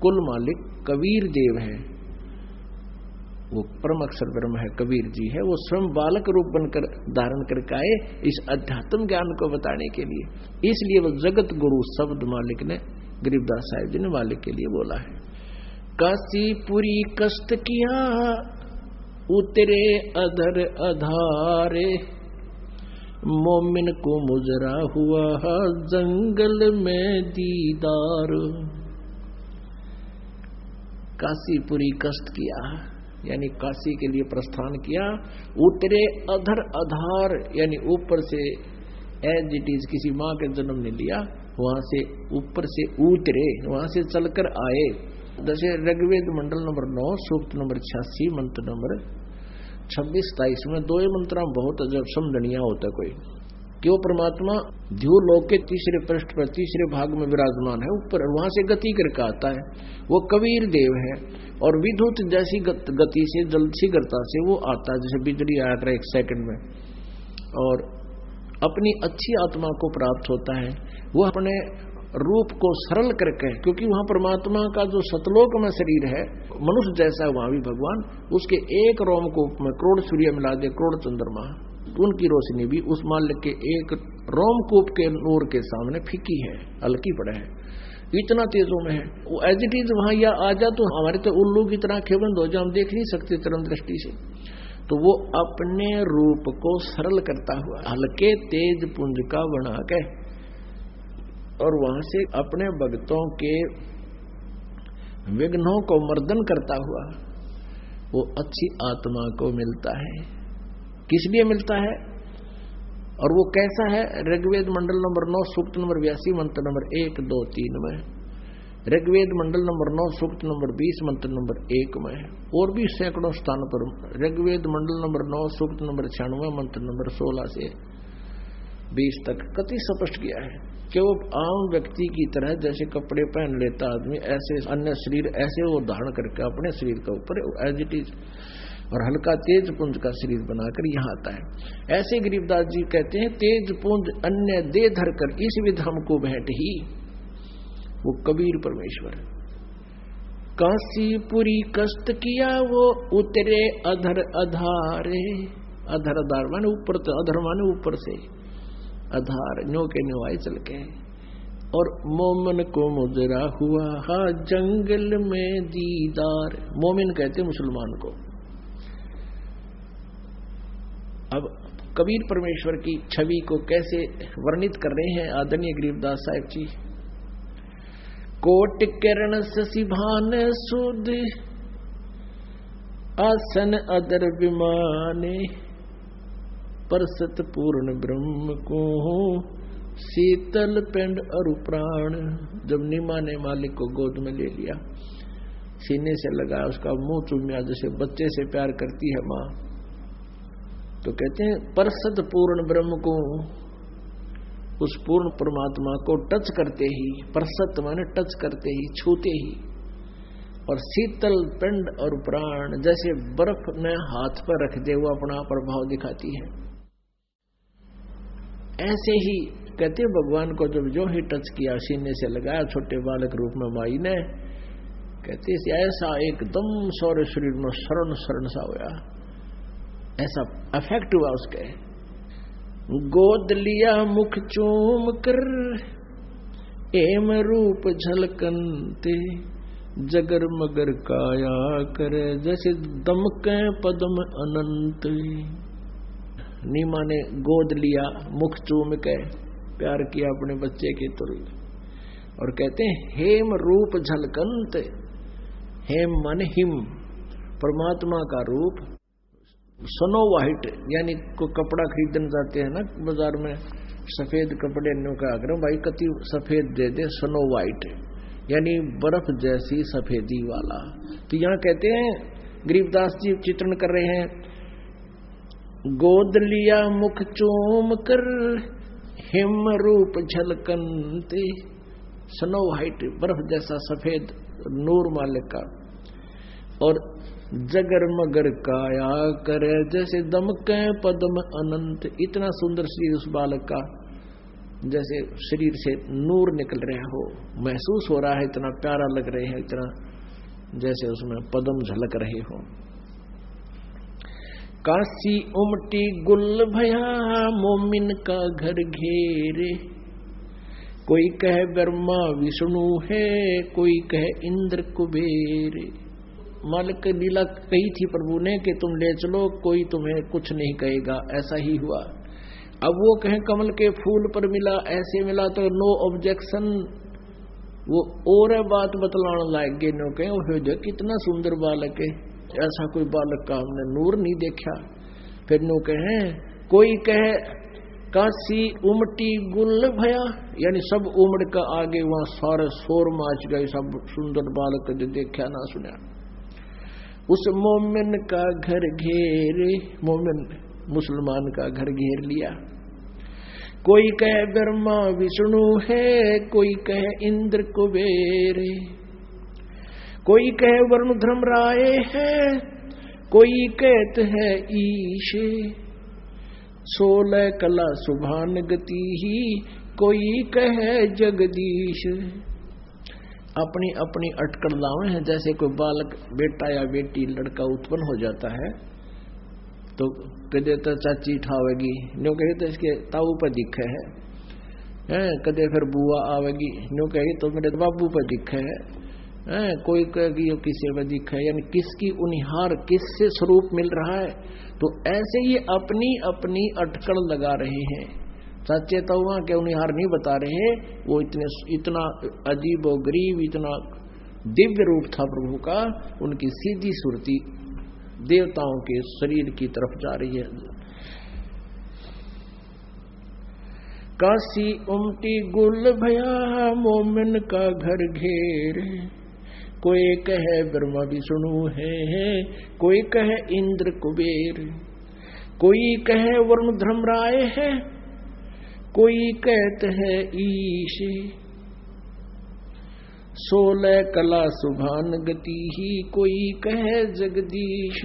कुल मालिक कबीर देव है, वो परम अक्षर ब्रह्म है, कबीर जी है। वो स्वयं बालक रूप बनकर धारण करके आए इस अध्यात्म ज्ञान को बताने के लिए। इसलिए वो जगत गुरु शब्द मालिक ने, गरीबदास साहिब जी ने मालिक के लिए बोला है। काशीपुरी कष्ट किया उतरे अधर अधारे, मोमिन को मुजरा हुआ जंगल में दीदार। काशीपुरी कष्ट किया यानी काशी के लिए प्रस्थान किया। उतरे अधर अधार यानी ऊपर से, एज इट इज किसी माँ के जन्म ने लिया, वहां से ऊपर से उतरे, वहां से चलकर आए। जैसे ऋग्वेद मंडल नंबर 9 सूक्त नंबर 86 मंत्र नंबर 26-27 में दो मंत्र बहुत अजब समझनिया होता है कोई, कि वो परमात्मा ध्युलोक के तीसरे पृष्ठ पर तीसरे भाग में विराजमान है ऊपर, वहां से गति करके आता है। वो कबीर देव है और विद्युत जैसी गति से, जल्द शीघ्रता से वो आता है, जैसे बिजली आया कर 1 सेकंड में, और अपनी अच्छी आत्मा को प्राप्त होता है। वो अपने रूप को सरल करके, क्योंकि वहां परमात्मा का जो सतलोक में शरीर है मनुष्य जैसा है, वहां भी भगवान उसके एक रोमकूप में करोड़ सूर्य मिला दे, करोड़ चंद्रमा, उनकी रोशनी भी उस माल्य के एक रोमकूप के नूर के सामने फीकी है, हल्की पड़ा है, इतना तेजों में है वो। एज इट इज वहां या आ जा तो हमारे तो उल्लू की तरह आंखें बंद हो जाए, हम देख नहीं सकते चरम दृष्टि से। तो वो अपने रूप को सरल करता हुआ हल्के तेज पुंज का बना के, और वहां से अपने भक्तों के विघ्नों को मर्दन करता हुआ वो अच्छी आत्मा को मिलता है। किस लिए मिलता है और वो कैसा है? ऋग्वेद मंडल नंबर 9 सूक्त नंबर 82 मंत्र नंबर 1, 2, 3 में, ऋग्वेद मंडल नंबर 9 सूक्त नंबर 20 मंत्र नंबर 1 में, और भी सैकड़ों स्थान पर ऋग्वेद मंडल नंबर 9 सूक्त नंबर 96 मंत्र नंबर 16 से 20 तक कति स्पष्ट किया है कि वो आम व्यक्ति की तरह जैसे कपड़े पहन लेता आदमी, ऐसे अन्य शरीर ऐसे वो धारण करके अपने शरीर के ऊपर एज इट इज और हल्का तेज पुंज का शरीर बनाकर यहाँ आता है। ऐसे गरीबदास जी कहते हैं, तेज पुंज अन्य दे धर कर इस विध हमको भेंट ही, वो कबीर परमेश्वर। काशीपुरी कष्ट किया वो उतरे अधर अधारे, अधर अधार माने ऊपर, तो अधर माने ऊपर से, आधार न्यो के न्यो आए चल के, और मोमन को मुजरा हुआ हा जंगल में दीदार। मोमिन कहते मुसलमान को। अब कबीर परमेश्वर की छवि को कैसे वर्णित कर रहे हैं आदरणीय गरीबदास साहिब जी। कोट किरण शशिभान सुध आसन अदर विमाने, परसत पूर्ण ब्रह्म को शीतल पिंड अरु प्राण। जब नीमा ने मालिक को गोद में ले लिया, सीने से लगाया, उसका मुंह चूमिया जैसे बच्चे से प्यार करती है माँ, तो कहते हैं परसत पूर्ण ब्रह्म को, उस पूर्ण परमात्मा को टच करते ही, परसत माने टच करते ही, छूते ही, और शीतल पिंड और प्राण जैसे बर्फ में हाथ पर रख दे वो अपना प्रभाव दिखाती है। ऐसे ही कहते भगवान को जब जो ही टच किया, सीने से लगाया छोटे बालक रूप में माई ने, कहते ऐसा एकदम सौर्य शरीर में शरण शरण सा होया, ऐसा अफेक्ट हुआ उसके। गोद लिया मुख चूम कर एम रूप झलकनते, जगर मगर काया करे जैसे दमके पद्म अनंत। नीमा ने गोद लिया, मुख चूम के प्यार किया अपने बच्चे के तुल, और कहते हैं हेम रूप झलकंत। हेम मन हिम, परमात्मा का रूप। स्नो व्हाइट यानी को कपड़ा खरीदने जाते हैं ना बाजार में, सफेद कपड़े का आग्रह भाई कति सफेद दे दे, स्नो व्हाइट यानी बर्फ जैसी सफेदी वाला। तो यहाँ कहते हैं गरीबदास जी चित्रण कर रहे हैं, गोद लिया मुख चूम कर हिम रूप झलकनते, स्नो व्हाइट बर्फ जैसा सफेद नूर मालिक का, और जगर मगर काया करे जैसे दमके पद्म अनंत। इतना सुंदर श्री उस बालक का, जैसे शरीर से नूर निकल रहा हो, महसूस हो रहा है, इतना प्यारा लग रहे हैं, इतना जैसे उसमें पदम झलक रहे हो। काशी उमटी गुल भया मोमिन का घर घेरे, कोई कहे ब्रह्मा विष्णु है, कोई कहे इंद्र कुबेर। मालिक लीला कही थी प्रभु ने कि तुम ले चलो, कोई तुम्हें कुछ नहीं कहेगा, ऐसा ही हुआ। अब वो कहें कमल के फूल पर मिला, ऐसे मिला तो नो ऑब्जेक्शन, वो और बात बतलाने लायक गे नो कहें वो कितना सुंदर बालक है, ऐसा कोई बालक का हमने नूर नहीं देखा। फिर नो कहें कोई कहे काशी उमटी गुल भया, यानी सब उमड़ का आगे वहां सारे शोर माच गए, सब सुंदर बालक जो देखा ना सुना। उस मोमिन का घर घेरे, मोमिन मुसलमान का घर घेर लिया। कोई कहे ब्रह्मा विष्णु है, कोई कहे इंद्र कुबेर, कोई कहे वरुण धर्मराय है, कोई कहते है ईश। 16 कला सुभान गति ही, कोई कहे जगदीश। अपनी अपनी अटकल लावे हैं। जैसे कोई बालक बेटा या बेटी लड़का उत्पन्न हो जाता है तो कदे तो चाची ठावेगी, न्यू कहे तो इसके ताऊ पर दिखे है, कदे फिर बुआ आवेगी, न्यू कहे तो मेरे बाबू पर दिखे है, कोई कहेगी किसी पर दिखे है, यानी किसकी उनिहार किससे स्वरूप मिल रहा है। तो ऐसे ही अपनी अपनी अटकल लगा रहे हैं। चाचे ताऊआ के उनिहार नहीं बता रहे, वो इतना अजीब और गरीब, इतना दिव्य रूप था प्रभु का, उनकी सीधी सुरती देवताओं के शरीर की तरफ जा रही है। काशी उमटी गुल भया मोमिन का घर घेर, कोई कहे ब्रह्मा विष्णु है, कोई कहे इंद्र कुबेर, कोई कहे वरुण धर्मराय है, कोई कहते है ईश। 16 कला सुभान गति ही, कोई कहे जगदीश।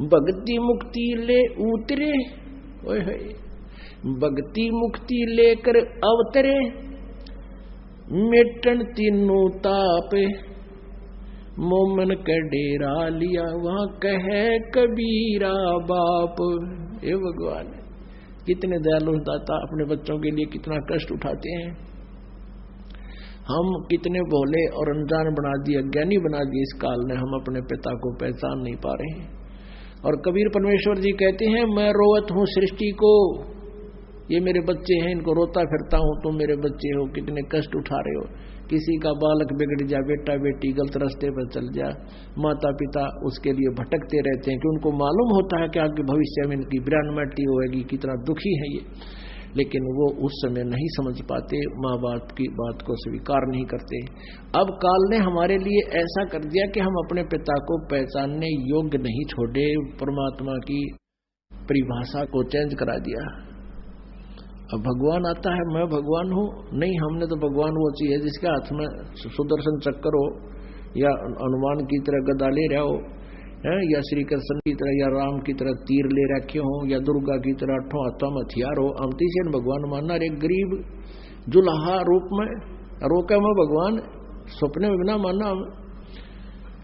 भक्ति मुक्ति ले उतरे, ओए भक्ति मुक्ति लेकर अवतरे, मिटन तीनों ताप, मोमन का डेरा लिया, वहां कहे कबीरा बाप। हे भगवान, कितने दयालु दाता अपने बच्चों के लिए कितना कष्ट उठाते हैं। हम कितने भोले और अनजान बना दिए, अज्ञानी बना दिए इस काल ने, हम अपने पिता को पहचान नहीं पा रहे हैं। और कबीर परमेश्वर जी कहते हैं, मैं रोवत हूं सृष्टि को, ये मेरे बच्चे हैं, इनको रोता फिरता हूं, तुम मेरे बच्चे हो, कितने कष्ट उठा रहे हो। किसी का बालक बिगड़ जा, बेटा बेटी गलत रास्ते पर चल जा, माता पिता उसके लिए भटकते रहते हैं कि उनको मालूम होता है कि आगे भविष्य में इनकी बिरानमटी होगी, कितना दुखी है ये, लेकिन वो उस समय नहीं समझ पाते, माँ बाप की बात को स्वीकार नहीं करते। अब काल ने हमारे लिए ऐसा कर दिया कि हम अपने पिता को पहचानने योग्य नहीं छोड़े, परमात्मा की परिभाषा को चेंज करा दिया। अब भगवान आता है, मैं भगवान हूं, नहीं, हमने तो भगवान वो चाहिए जिसके हाथ में सुदर्शन चक्र हो, या हनुमान की तरह गदा ले रहा हो, या श्री कृष्ण की तरह या राम की तरह तीर ले रखे हो, या दुर्गा की तरह 8 हाथों में हथियार हो। अमती से भगवान मानना, एक गरीब जुलाहा रूप में रोका मैं भगवान, सपने में बिना मानना हम,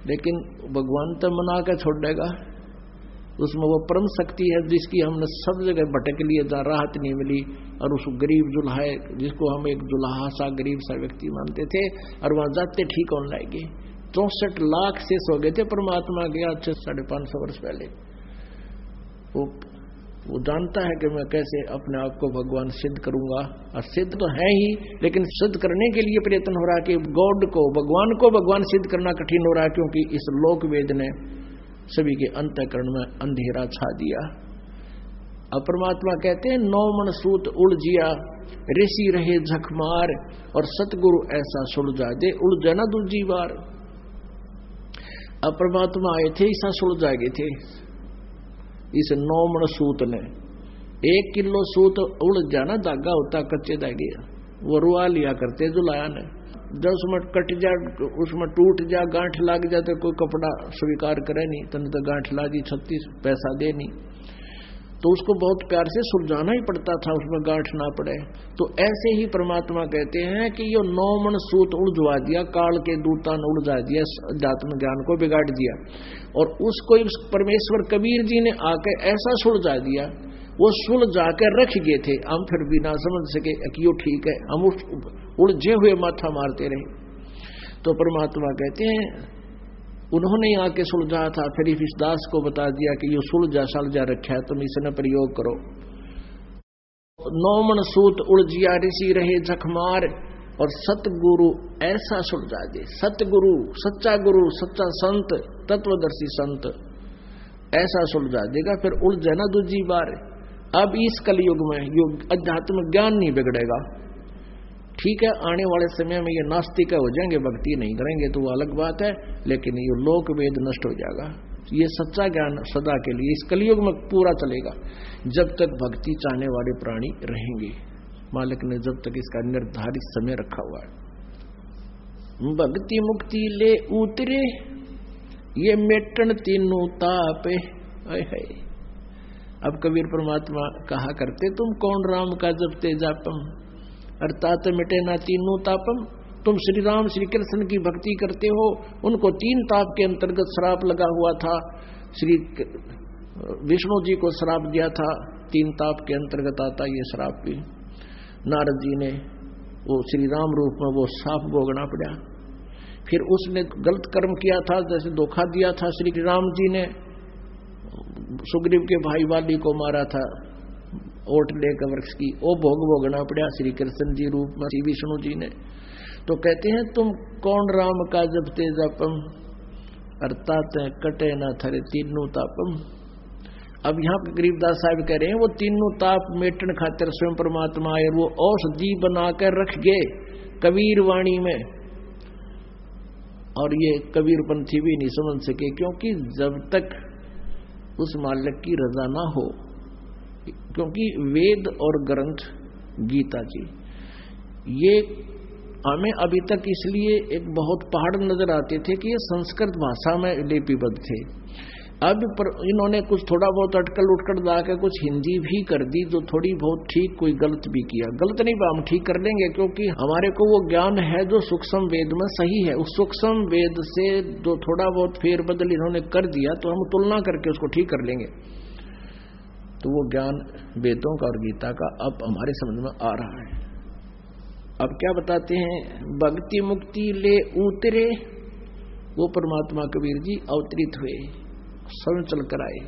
लेकिन भगवान तो मना के छोड़ देगा। उसमें वो परम शक्ति है जिसकी हमने सब जगह भटक लिए, जहाँ राहत नहीं मिली, और उस गरीब जुल्हा जिसको हम एक जुल्हा सा गरीब सा व्यक्ति मानते थे, और वहां जाते ठीक होने लाएंगे। 64 लाख शेष हो गए थे परमात्मा के आज से 550 वर्ष पहले। वो जानता है कि मैं कैसे अपने आप को भगवान सिद्ध करूंगा, और सिद्ध तो है ही, लेकिन सिद्ध करने के लिए प्रयत्न हो रहा है कि गॉड को भगवान सिद्ध करना कठिन हो रहा है, क्योंकि इस लोक वेद ने सभी के अंतःकरण में अंधेरा छा दिया। अब परमात्मा कहते हैं, 9 मन सूत उलझिया, ऋषि रहे झकमार, और सतगुरु ऐसा सुलझा दे, उलझा ना दूजी बार। अब परमात्मा आए थे, ऐसा सुलझा गए थे इस 9 मन सूत ने। 1 किलो सूत उलझा ना, धागा होता कच्चे धागे, वो रुआ लिया करते जुलाया ने। जब उसमें कट जा, उसमें टूट जा, गांठ लग जाए तो कोई कपड़ा स्वीकार करे नहीं, तने तो गांठ लागी 36 पैसा दे नहीं। तो उसको बहुत प्यार से सुलझाना ही पड़ता था, उसमें गांठ ना पड़े। तो ऐसे ही परमात्मा कहते हैं कि ये 9 मन सूत उलझवा दिया, काल के दूता ने उलझा दिया, अध्यात्म ज्ञान को बिगाड़ दिया। और उसको परमेश्वर कबीर जी ने आके ऐसा सुलझा दिया, वो सुलझा के रख गए थे, हम फिर भी ना समझ सके कि यो ठीक है, हम उलझे हुए माथा मारते रहे। तो परमात्मा कहते हैं उन्होंने आके सुलझा था, फिर इस दास को बता दिया कि ये सुलझा सलझा रखा है, तुम इसने प्रयोग करो। 9 मन सूत उलझिया ऋषि रहे जखमार, और सतगुरु ऐसा सुलझा दे। सतगुरु, सच्चा गुरु, सच्चा संत, तत्वदर्शी संत ऐसा सुलझा देगा, फिर उलझे ना दूसरी बार। अब इस कलयुग में योग अध्यात्म ज्ञान नहीं बिगड़ेगा, ठीक है। आने वाले समय में ये नास्तिक हो जाएंगे, भक्ति नहीं करेंगे तो वो अलग बात है, लेकिन ये लोक वेद नष्ट हो जाएगा। ये सच्चा ज्ञान सदा के लिए इस कलयुग में पूरा चलेगा, जब तक भक्ति चाहने वाले प्राणी रहेंगे। मालिक ने जब तक इसका निर्धारित समय रखा हुआ है। भक्ति मुक्ति ले उतरे ये मेटन तीनों तापे। है अब कबीर परमात्मा कहा करते, तुम कौन राम का जपते जापम, अर्थात मिटे ना तीनों तापम। तुम श्री राम श्री कृष्ण की भक्ति करते हो, उनको 3 ताप के अंतर्गत श्राप लगा हुआ था। श्री विष्णु जी को श्राप दिया था, 3 ताप के अंतर्गत आता ये श्राप भी। नारद जी ने वो श्री राम रूप में वो साप भोगना पड़ा। फिर उसने गलत कर्म किया था, जैसे धोखा दिया था श्री राम जी ने, सुग्रीव के भाई वाली को मारा था ओट लेकर वृक्ष की, वो भोग भोगना पड़ा श्री कृष्ण जी रूप में श्री विष्णु जी ने। तो कहते हैं तुम कौन राम का जपते जपम, अर्थात कटे न थरे तीनों तापम। अब यहाँ पे गरीबदास साहब कह रहे हैं वो तीनों ताप मेटन खातिर स्वयं परमात्मा आए, वो औषधि बनाकर रख गए कबीर वाणी में। और ये कबीर पंथी भी नहीं समझ सके, क्योंकि जब तक उस मालिक की रजा ना हो, क्योंकि वेद और ग्रंथ गीता जी ये हमें अभी तक इसलिए एक बहुत पहाड़ नजर आते थे कि ये संस्कृत भाषा में लिपिबद्ध थे। अब इन्होंने कुछ थोड़ा बहुत अटकल उटकल लाकर कुछ हिंदी भी कर दी, जो थोड़ी बहुत ठीक, कोई गलत भी किया। गलत नहीं, हम ठीक कर लेंगे, क्योंकि हमारे को वो ज्ञान है जो सूक्ष्म वेद में सही है। उस सूक्ष्म वेद से जो थोड़ा बहुत फेरबदल इन्होंने कर दिया, तो हम तुलना करके उसको ठीक कर लेंगे। तो वो ज्ञान वेदों का और गीता का अब हमारे समझ में आ रहा है। अब क्या बताते हैं, भक्ति मुक्ति ले उतरे, वो परमात्मा कबीर जी अवतरित हुए, स्वयं चल कर आए।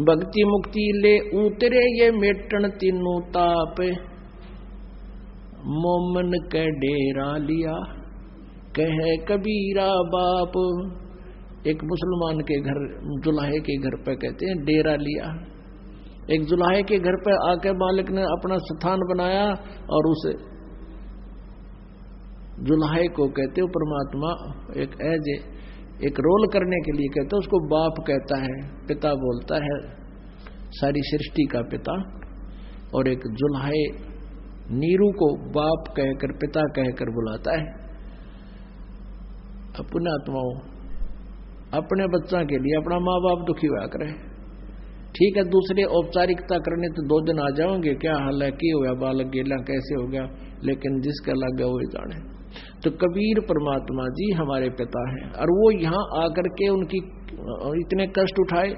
भक्ति मुक्ति ले उतरे ये मेटन तीनों ताप, मोमन के डेरा लिया कहे कबीरा बाप। एक मुसलमान के घर, जुलाहे के घर पे कहते हैं डेरा लिया। एक जुलाहे के घर पे आके मालिक ने अपना स्थान बनाया, और उस जुलाहे को कहते हो परमात्मा एक रोल करने के लिए कहते, उसको बाप कहता है, पिता बोलता है, सारी सृष्टि का पिता। और एक जुलाहे नीरू को बाप कहकर, पिता कहकर बुलाता है। अपने आत्माओं, अपने बच्चों के लिए अपना माँ बाप दुखी हुआ करे, ठीक है। दूसरे औपचारिकता करने तो 2 दिन आ जाओगे, क्या हाल है, क्या हो गया, बालक गेला कैसे हो गया, लेकिन जिसका लग गया वही जाने। तो कबीर परमात्मा जी हमारे पिता हैं, और वो यहाँ आकर के उनकी इतने कष्ट उठाए।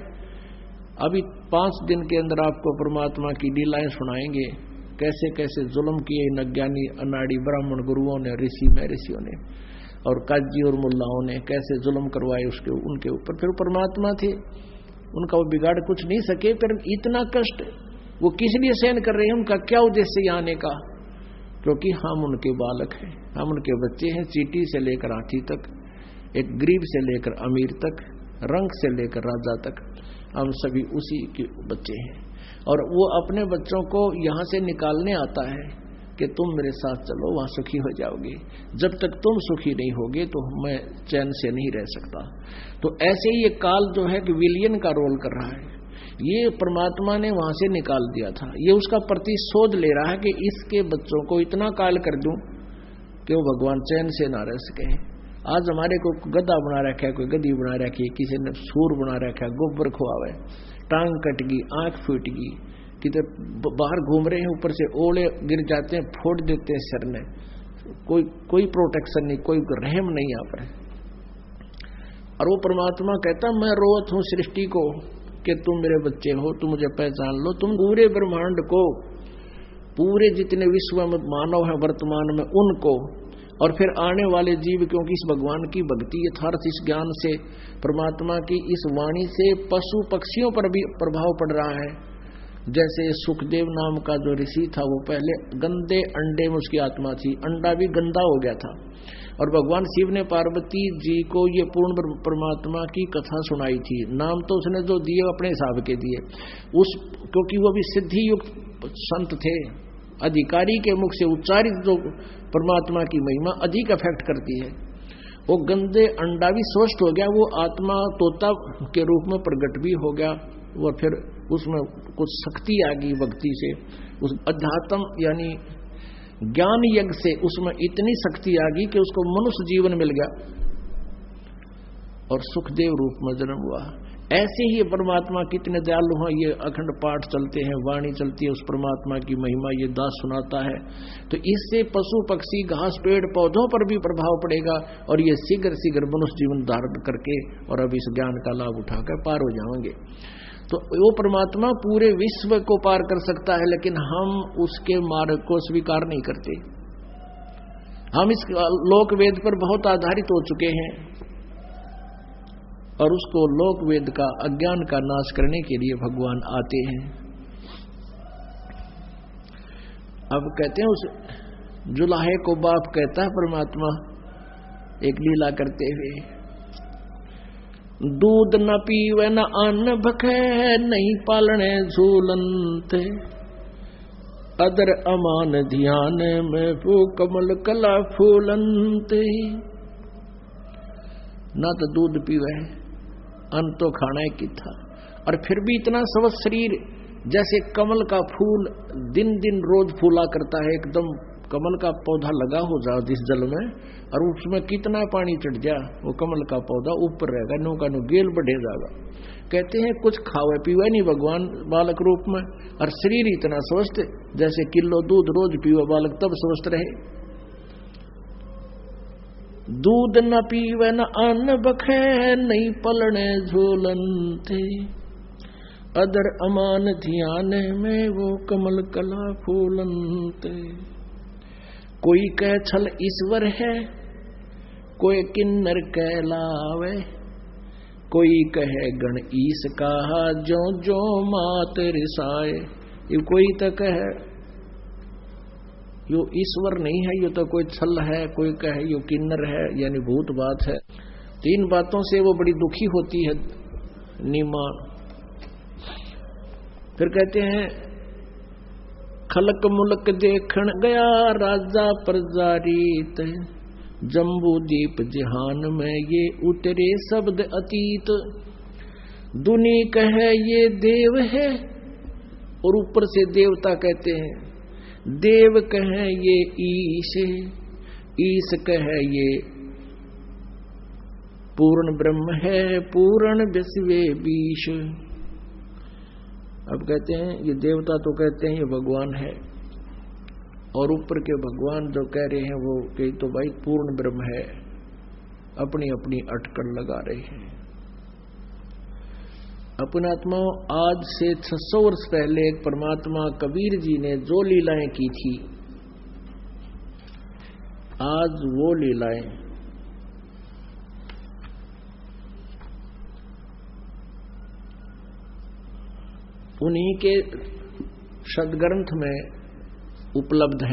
अभी 5 दिन के अंदर आपको परमात्मा की लीलाएं सुनाएंगे, कैसे कैसे जुल्म किए इन अज्ञानी अनाड़ी ब्राह्मण गुरुओं ने, ऋषियों ने, और काजी और मुल्लाओं ने कैसे जुल्म करवाए उनके ऊपर। फिर परमात्मा थे, उनका वो बिगाड़ कुछ नहीं सके। फिर इतना कष्ट वो किस लिए सहन कर रहे हैं, उनका क्या उद्देश्य आने का, क्योंकि हम उनके बालक हैं, हम उनके बच्चे हैं। चींटी से लेकर हाथी तक, एक गरीब से लेकर अमीर तक, रंग से लेकर राजा तक, हम सभी उसी के बच्चे हैं। और वो अपने बच्चों को यहाँ से निकालने आता है कि तुम मेरे साथ चलो, वहाँ सुखी हो जाओगे। जब तक तुम सुखी नहीं होगे तो मैं चैन से नहीं रह सकता। तो ऐसे ही ये काल जो है कि विलियन का रोल कर रहा है, ये परमात्मा ने वहां से निकाल दिया था। ये उसका प्रतिशोध ले रहा है कि इसके बच्चों को इतना काल कर दूं कि वो भगवान चैन से ना रह सके। आज हमारे को गधा बना रखा है, कोई गधी बना रखी है, किसी ने सूर बना रखा है, गोबर खुआवे, टांग कट गई, आंख फूट गई, किधर बाहर घूम रहे हैं, ऊपर से ओले गिर जाते हैं, फोड़ देते हैं सर ने, कोई प्रोटेक्शन नहीं, कोई रहम नहीं यहाँ पर। और वो परमात्मा कहता मैं रोत हूं सृष्टि को कि तुम मेरे बच्चे हो, तुम मुझे पहचान लो, तुम पूरे ब्रह्मांड को, पूरे जितने विश्व में मानव है वर्तमान में उनको, और फिर आने वाले जीव, क्योंकि इस भगवान की भक्ति यथार्थ इस ज्ञान से, परमात्मा की इस वाणी से पशु पक्षियों पर भी प्रभाव पड़ रहा है। जैसे सुखदेव नाम का जो ऋषि था, वो पहले गंदे अंडे में उसकी आत्मा थी, अंडा भी गंदा हो गया था, और भगवान शिव ने पार्वती जी को ये पूर्ण परमात्मा की कथा सुनाई थी। नाम तो उसने जो दिए अपने हिसाब के दिए, क्योंकि वो भी सिद्धि युक्त संत थे, अधिकारी के मुख से उच्चारित जो परमात्मा की महिमा अधिक इफेक्ट करती है। वो गंदे अंडा भी स्वस्थ हो गया, वो आत्मा तोता के रूप में प्रकट भी हो गया, और फिर उसमें कुछ शक्ति आ गई भक्ति से, उस अध्यात्म यानी ज्ञान यज्ञ से उसमें इतनी शक्ति आ गई कि उसको मनुष्य जीवन मिल गया और सुखदेव रूप में जन्म हुआ। ऐसे ही परमात्मा कितने दयालु हैं, ये अखंड पाठ चलते हैं, वाणी चलती है, उस परमात्मा की महिमा ये दास सुनाता है, तो इससे पशु पक्षी घास पेड़ पौधों पर भी प्रभाव पड़ेगा, और ये शीघ्र शीघ्र मनुष्य जीवन धारण करके और अब इस ज्ञान का लाभ उठाकर पार हो जाएंगे। तो वो परमात्मा पूरे विश्व को पार कर सकता है, लेकिन हम उसके मार्ग को स्वीकार नहीं करते। हम इस लोक वेद पर बहुत आधारित हो चुके हैं, और उसको लोक वेद का अज्ञान का नाश करने के लिए भगवान आते हैं। अब कहते हैं उस जुलाहे को बाप कहता है परमात्मा एक लीला करते हुए, दूध न पीवे न अन्न भखे, नहीं पालने झूलनते, अदर अमान ध्यान में वो कमल कला फूलनते। ना तो दूध पीवे, अन्न तो खाना ही की था, और फिर भी इतना स्वस्थ शरीर, जैसे कमल का फूल दिन दिन रोज फूला करता है, एकदम कमल का पौधा लगा हो जाओ जिस जल में, और उसमें कितना पानी चढ़ जा, वो कमल का पौधा ऊपर रहेगा, नो का नो गेल बढ़े जाएगा। कहते हैं कुछ खावे पीवे नहीं भगवान बालक रूप में, और शरीर इतना स्वस्थ, जैसे किलो दूध रोज पीवे बालक तब स्वस्थ रहे। दूध न पीवे न अन्न बखे, नहीं पलने झूलनते, अदर अमान ध्यान में वो कमल कला फूलनते। कोई कह छल ईश्वर है, कोई किन्नर कहलावे, कोई कहे गण ईश कहा, जो जो मात रिसाए। ये कोई तो कहे यो ईश्वर नहीं है, यो तो कोई छल है, कोई कहे यो किन्नर है, यानी भूत बात है। तीन बातों से वो बड़ी दुखी होती है नीमा। फिर कहते हैं खलक मुलक देखण गया, राजा प्रजारीत, जम्बू दीप जहान में ये उतरे शब्द अतीत। दुनी कहे ये देव है, और ऊपर से देवता कहते हैं, देव कहे ये ईश है, ईश कहे ये पूर्ण ब्रह्म है, पूर्ण विश्वे बीश। अब कहते हैं ये देवता तो कहते हैं ये भगवान है, और ऊपर के भगवान जो कह रहे हैं वो कहीं तो भाई पूर्ण ब्रह्म है, अपनी अपनी अटकल लगा रहे हैं। अपने आत्माओं, आज से 600 वर्ष पहले एक परमात्मा कबीर जी ने जो लीलाएं की थी, आज वो लीलाएं उन्हीं के सदग्रंथ में उपलब्ध है।